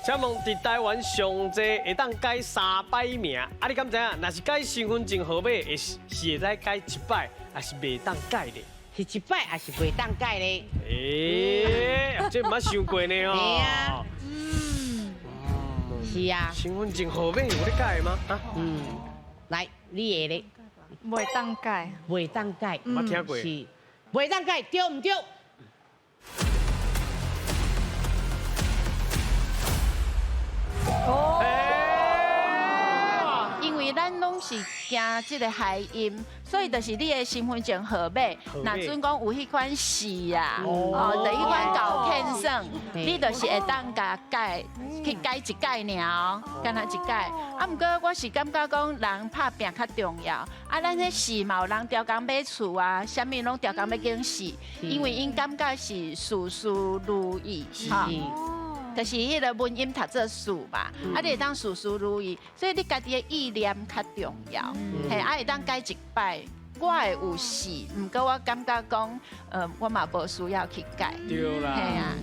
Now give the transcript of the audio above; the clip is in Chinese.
请问伫台湾上济会当改3摆名，啊，你敢知影？若是改身份证号码，是会使改1摆，还是袂当改咧？是1摆还是袂当改咧？这毋捌想过呢哦。对啊，是啊，身份证号码有咧改吗？啊，来，你会咧？袂当改，袂当改，捌听过。是袂当改，对唔对？因为咱拢是惊即个海音，所以就是你的身份证号码，若准讲有迄款是啊，就迄款搞骗算，你就是会当甲改去改一改尔，干那一改。啊，毋过我是感觉讲人拍拼较重要，啊，咱迄事嘛有人调工买厝啊，啥物拢调工要经事，因为因感觉是事事如意，哈。就是迄个文音读做书嘛，啊，你会当事事如意，所以你家己的意念较重要，嘿，啊，会当改一摆，我会有事，毋过我感觉讲，我嘛无需要去改，对啦。嘿啊。